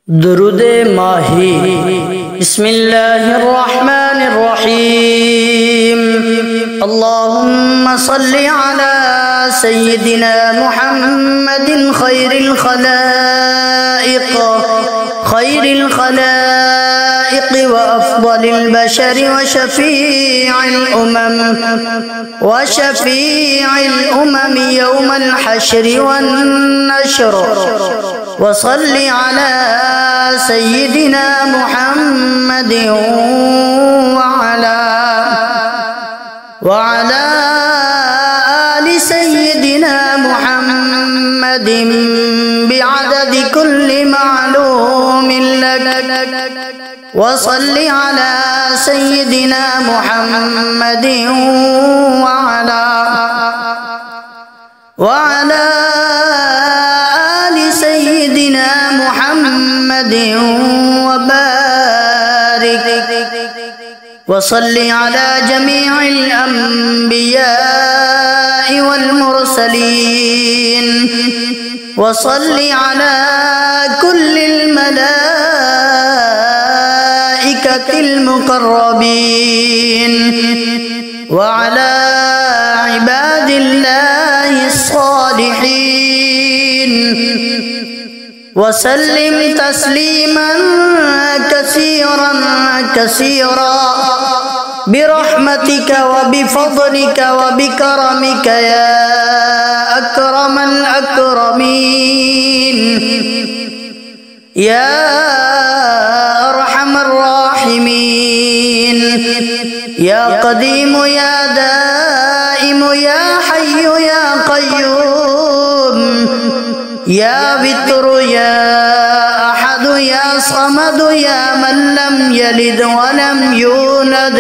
दुरूद माही बिस्मिल्लाहिर्रहमानिर्रहीम अल्लाहुम्मा सल्लि अला सय्यिदिना मुहम्मदिन खैरिल खलाइक़ व अफ़ज़लिल बशरि व शफ़ीइल उमम यौमल हश्रि वन नश्र व सल्लि अला सय्यिदिना मुहम्मदिन व अला आलि सय्यिदिना मुहम्मदिन बिअददि कुल्लि मालूमिन लक व सल्लि अला सय्यिदिना मुहम्मदिन व अला आलि सय्यिदिना मुहम्मदिन व बारिक व सल्लि अला जमीइल अंबिया'i वल मुरसलीन व सल्लि अला कुल्लिल मलाइकतिल मुक़र्रबीन व अला इबादिल्लाहिस सालिहीन व सल्लिम तस्लीमन कसीरा बिरहमतिका व बिफज़लिका व बिकरमिका या अकरमल अकरमीन या अरहमर राहिमीन या क़दीम या दाइम या हय्यु या क़य्यूम या वित्र या अहद या समद या मन लम यलिद वलम यूलद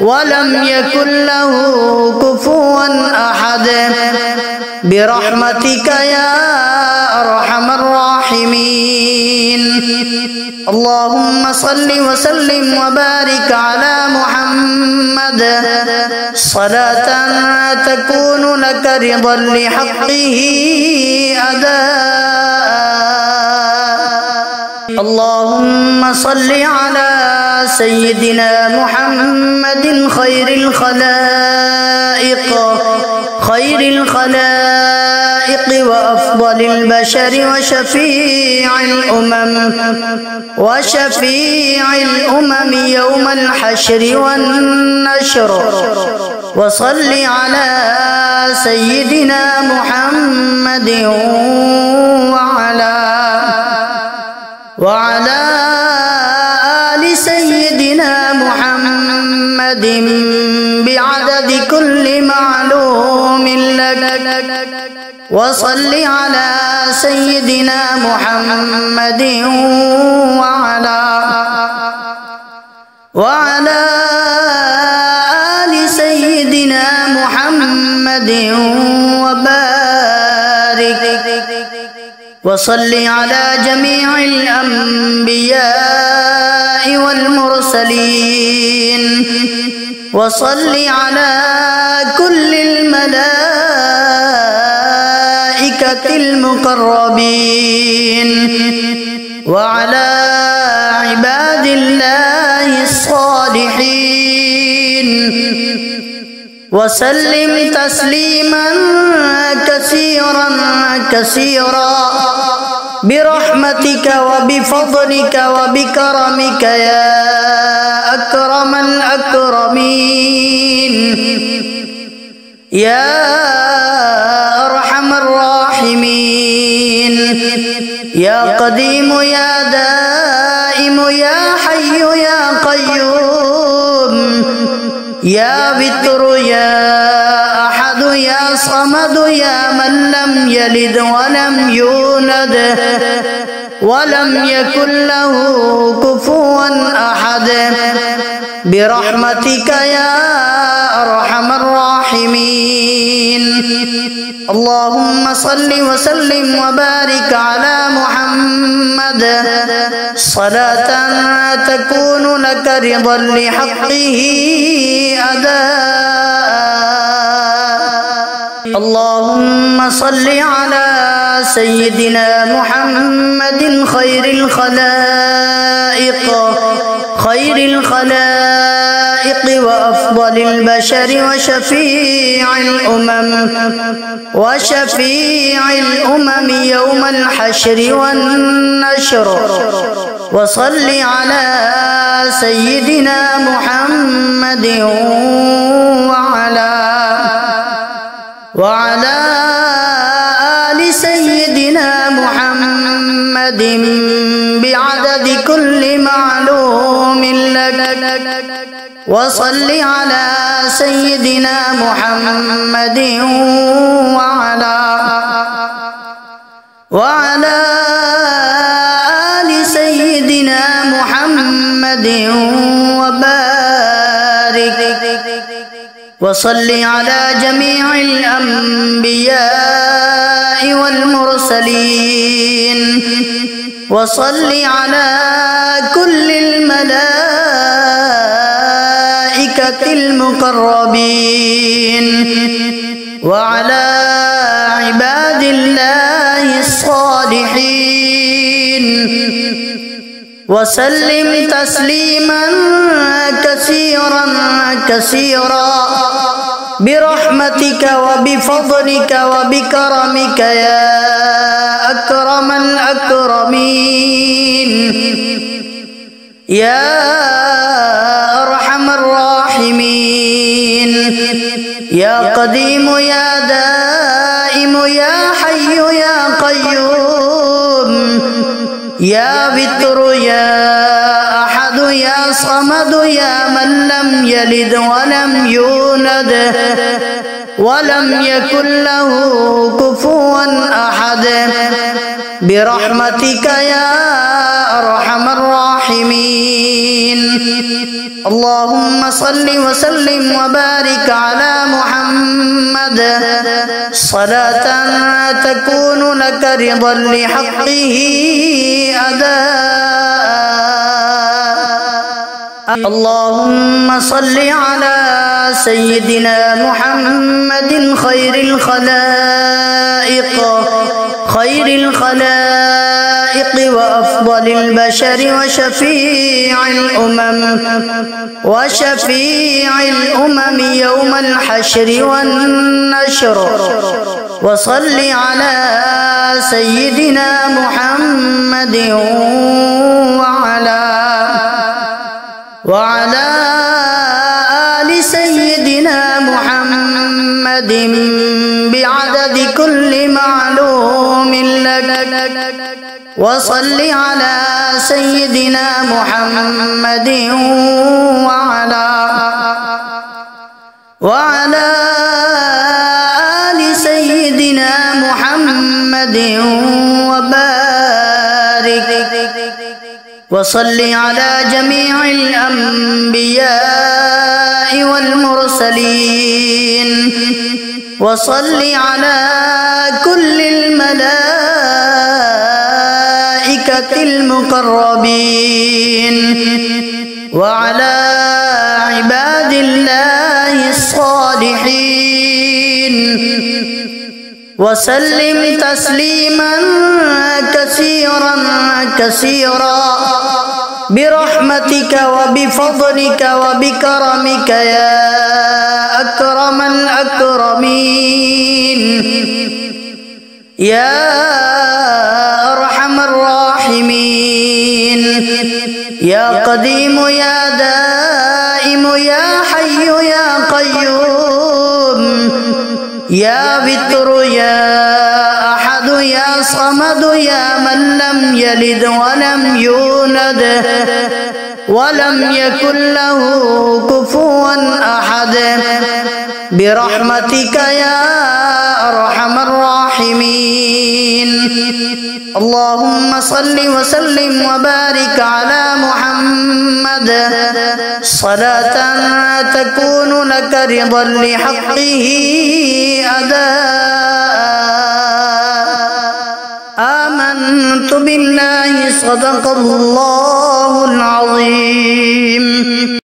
वलम यकुन लहू कुफुवन अहद बिरहमतिका या अरहमर राहिमीन अल्लाहुम्मा सल्लि व सल्लिम व बारिक अला मुहम्मद सलातन तकूनु लक रिदन लिहक़्क़िही अल्लाहुम्मा सल्लि अला सय्यिदिना मुहम्मदिन खैरिल खलाइक़ व अफ़ज़लिल बशरि व शफ़ीइल उमम यौमल हश्रि वन नश्र व सल्लि अला सय्यिदिना मुहम्मदिन व अला आलि सय्यिदिना मुहम्मदिन बिअददि कुल्लि मालूमिन लक व सल्लि अला सय्यिदिना मुहम्मदिन व अला आलि सय्यिदिना मुहम्मदिन व बारिक व सल्लि अला जमीइल अंबिया'i वल मुरसलीन व सल्लि अला कुल्लिल मलाइकतिल मुक़र्रबीन व अला इबादिल्लाहिस सालिहीन व सल्लिम तस्लीमन कसीरा बिरहमतिका व बिफज़लिका व बिकरमिका या अकरमल अकरमीन या अरहमर राहिमीन या क़दीम या दाइम या हय्यु या क़य्यूम या वित्र या अहद या समद या मन लम यलिद वलम यूलद वलम यकुन लहू कुफुवन अहद बिरहमतिका या अरहमर राहिमीन अल्लाहुम्मा सल्लि व सल्लिम व बारिक अला मुहम्मद सलातन तकूनु लक रिदन लिहक़्क़िही अल्लाहुम्मा सल्लि अला سيدنا محمد خير الخلائق وأفضل البشر وشفيع الأمم يوم الحشر والنشر. وصل على سيدنا محمد وعلى آل سيدنا محمد بعدد كل معلوم لك. وصل على سيدنا محمد وعلى آل سيدنا محمد وبارك. وصل على جميع الأنبياء والمرسلين. وصل على كل الملائكة المقربين وعلى عباد الله الصالحين. وسلم تسليما كثيرا برحمتك وبفضلك وبكرمك يا أكرم الأكرمين يا أرحم الراحمين يا قديم يا دائم يا حي يا قيوم يا وتر يا أحد يا صمد يا من لم يلد ولم يولد ولم يكن له كفوا أحد برحمتك يا أرحم الراحمين. اللهم صل وسلم وبارك على محمد صلاة تكون لك رضا لحقه أداء. اللهم صل على سيدنا محمد خير الخلائق وأفضل البشر وشفيع الأمم يوم الحشر والنشر. وصل على سيدنا محمد وعلى آل سيدنا محمد بعدد كل معلوم لك. وصل على سيدنا محمد وعلى آل سيدنا محمد وبارك. وصل على جميع الأنبياء والمرسلين. وصل على كل الملائكة المقربين وعلى عباد الله الصالحين. وسلم تسليما كثيرا برحمتك وبفضلك وبكرمك يا أكرم الأكرمين يا أرحم الراحمين يا قديم يا دائم يا حي يا قيوم يا وتر يا أحد يا صمد يا من لم يلد ولم يولد ولم يكن له كفوا أحد برحمتك يا أرحم الراحمين. اللهم صل وسلم وبارك على محمد صلاة تكون لك رضا لحقه أداء. آمنت بالله صدق الله العظيم.